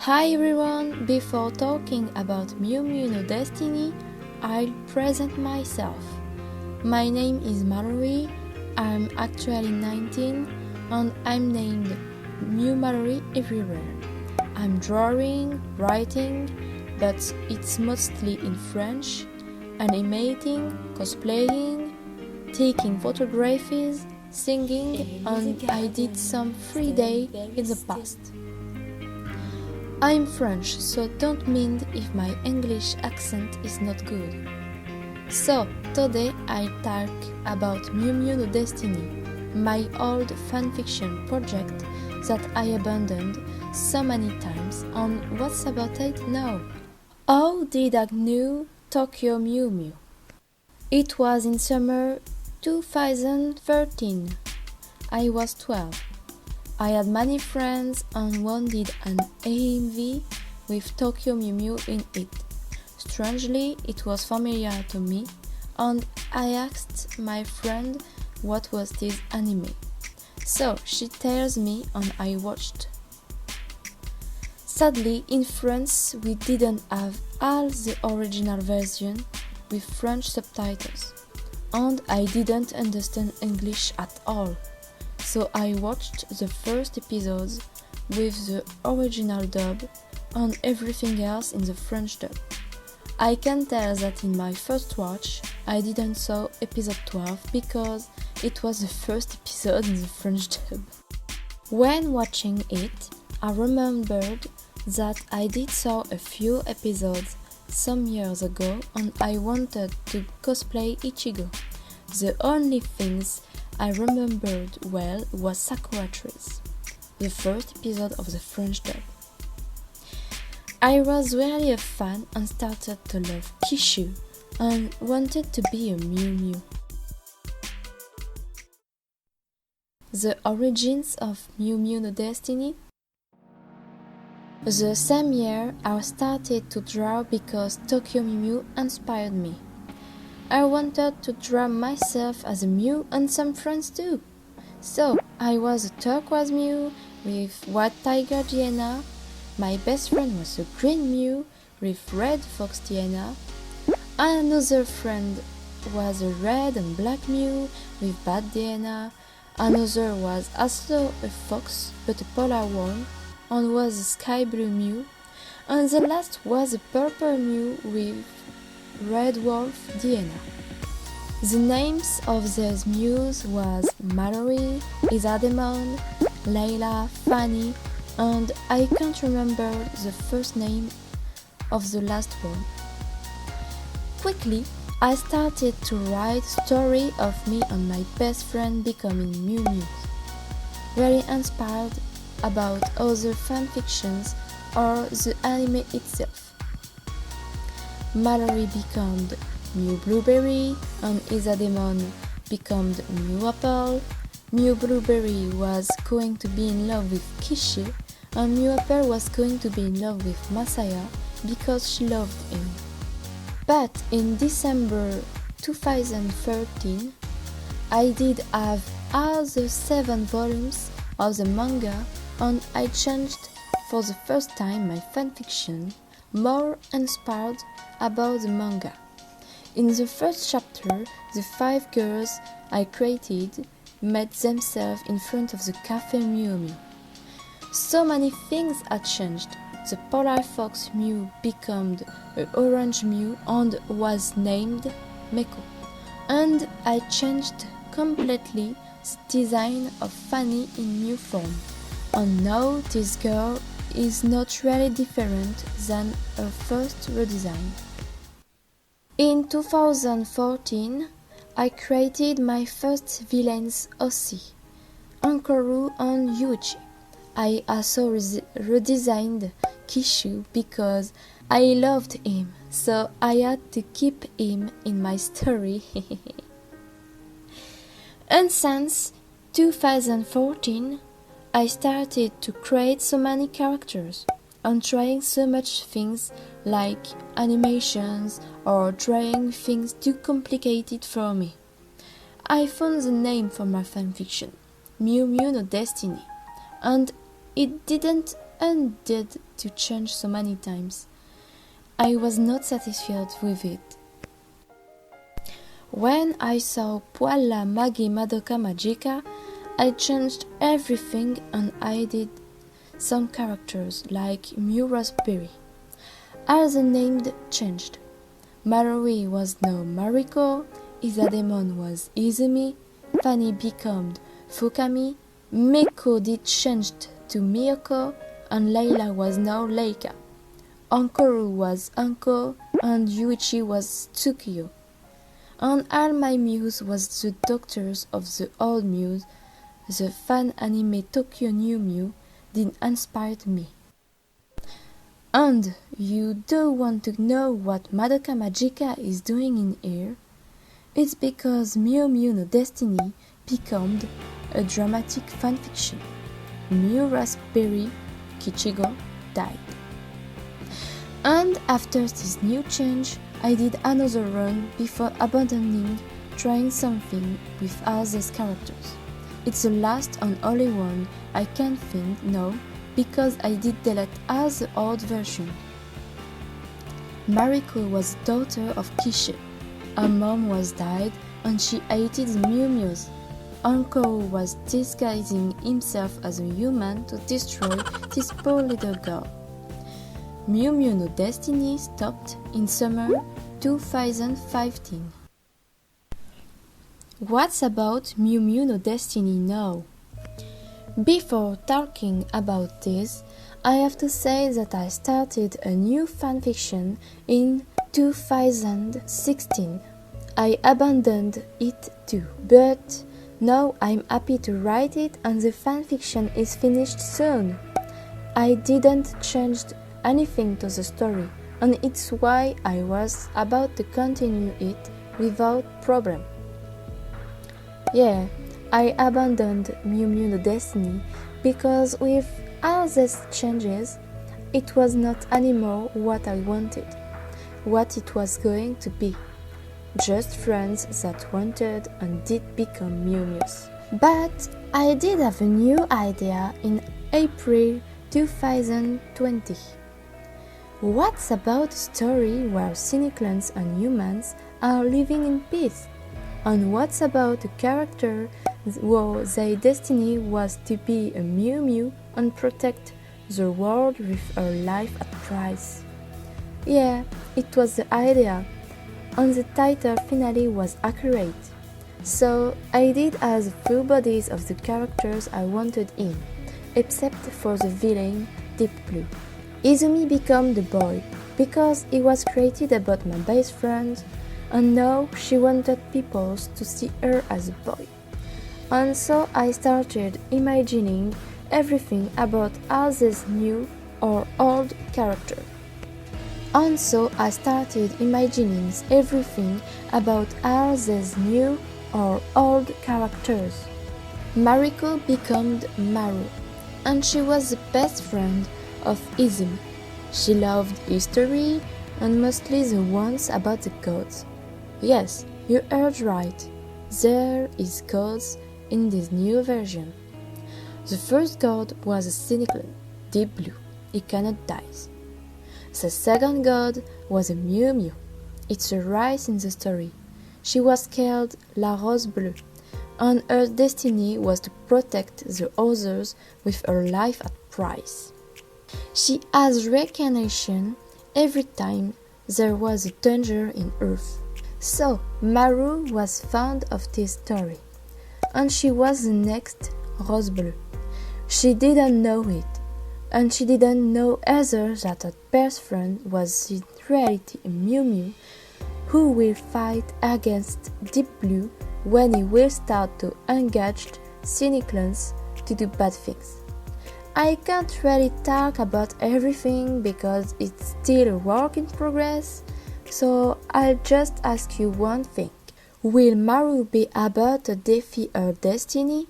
Hi everyone! Before talking about Mew Mew no Destiny, I'll present myself. My name is Mallory, I'm actually 19 and I'm named Mew Mallory everywhere. I'm drawing, writing, but it's mostly in French, animating, cosplaying, taking photographies, singing, and I did some free day in the past. I'm French, so don't mind if my English accent is not good. So, today I talk about Mew Mew no Destiny, my old fanfiction project that I abandoned so many times, and what's about it now? How did I know Tokyo Mew Mew? It was in summer 2013. I was 12. I had many friends and one did an AMV with Tokyo Mew Mew in it. Strangely, it was familiar to me and I asked my friend what was this anime. So she tells me and I watched. Sadly, in France we didn't have all the original version with French subtitles and I didn't understand English at all. So I watched the first episodes with the original dub and everything else in the French dub. I can tell that in my first watch I didn't saw episode 12 because it was the first episode in the French dub. When watching it, I remembered that I did saw a few episodes some years ago and I wanted to cosplay Ichigo. The only things I remembered well was Sakura Trees, the first episode of the French dub. I was really a fan and started to love Kishu and wanted to be a Mew Mew. The origins of Mew Mew no Destiny. The same year I started to draw because Tokyo Mew Mew inspired me. I wanted to draw myself as a Mew and some friends too. So I was a turquoise Mew with white tiger Diana. My best friend was a green Mew with red fox Diana. Another friend was a red and black Mew with bad Diana. Another was also a fox but a polar one and was a sky blue Mew. And the last was a purple Mew with Red Wolf Diana. The names of these Mews was Mallory, Isademon, Layla, Fanny, and I can't remember the first name of the last one. Quickly, I started to write story of me and my best friend becoming Mew Mews. Very inspired about other fanfictions or the anime itself. Mallory became Mew Blueberry and Isademon became Mew Apple. Mew Blueberry was going to be in love with Kishi and Mew Apple was going to be in love with Masaya because she loved him. But in December 2013, I did have all the 7 volumes of the manga and I changed for the first time my fanfiction, more inspired about the manga. In the first chapter, the 5 girls I created met themselves in front of the Cafe Mew Mew. So many things had changed. The polar fox Mew became an orange Mew and was named Meko. And I changed completely the design of Fanny in Mew form. And now this girl is not really different than her first redesign. In 2014, I created my first villains Ossie, Ankoru and Yuichi. I also redesigned Kishu because I loved him, so I had to keep him in my story. And since 2014, I started to create so many characters and trying so much things like animations or drawing things too complicated for me. I found the name for my fanfiction, Mew Mew no Destiny, and it didn't ended to change so many times. I was not satisfied with it. When I saw Puella Magi Madoka Magica, I changed everything and added some characters like Mew Raspberry. As the name changed, Marui was now Mariko, Isademon was Izumi, Fanny became Fukami, Miko did changed to Miyoko, and Layla was now Leika. Ankoru was Anko, and Yuichi was Tsukiyo. And all my Mews was the doctors of the old Mews. The fan anime Tokyo New Mew did inspire me. And you do want to know what Madoka Magica is doing in here? It's because Mew Mew no Destiny became a dramatic fanfiction. Mew Raspberry Kichigo died. And after this new change, I did another run before abandoning trying something with all these characters. It's the last and only one I can think now because I did delete all the old version. Mariko was daughter of Kishi. Her mom was died and she hated the Mew Mews. Anko was disguising himself as a human to destroy this poor little girl. Mew Mew no Destiny stopped in summer 2015. What's about Mew Mew no Destiny now? Before talking about this, I have to say that I started a new fanfiction in 2016. I abandoned it too, but now I'm happy to write it and the fanfiction is finished soon. I didn't change anything to the story, and it's why I was about to continue it without problem. Yeah, I abandoned Mew Mew no Destiny because with all these changes, it was not anymore what I wanted, what it was going to be. Just friends that wanted and did become Mew Mews. But I did have a new idea in April 2020. What's about a story where Cyniclans and humans are living in peace? And what's about a character whose destiny was to be a Mew Mew and protect the world with her life at price? Yeah, it was the idea, and the title finale was accurate. So I did as the full bodies of the characters I wanted in, except for the villain Deep Blue. Izumi became the boy because he was created about my best friend, and now she wanted people to see her as a boy. And so I started imagining everything about all these new or old characters. And so I started imagining everything about all these new or old characters. Mariko became Maru, and she was the best friend of Izumi. She loved history, and mostly the ones about the gods. Yes, you heard right. There is gods in this new version. The first god was a cynical, Deep Blue. He cannot die. The second god was a Mew Mew. It's a rise in the story. She was called La Rose Bleue, and her destiny was to protect the others with her life at price. She has reincarnation every time there was a danger in Earth. So Maru was fond of this story, and she was the next Rose Bleue. She didn't know it, and she didn't know either that her best friend was in reality a Mew Mew who will fight against Deep Blue when he will start to engage Cyniclans to do bad things. I can't really talk about everything because it's still a work in progress, so I'll just ask you one thing. Will Maru be able to defy her destiny?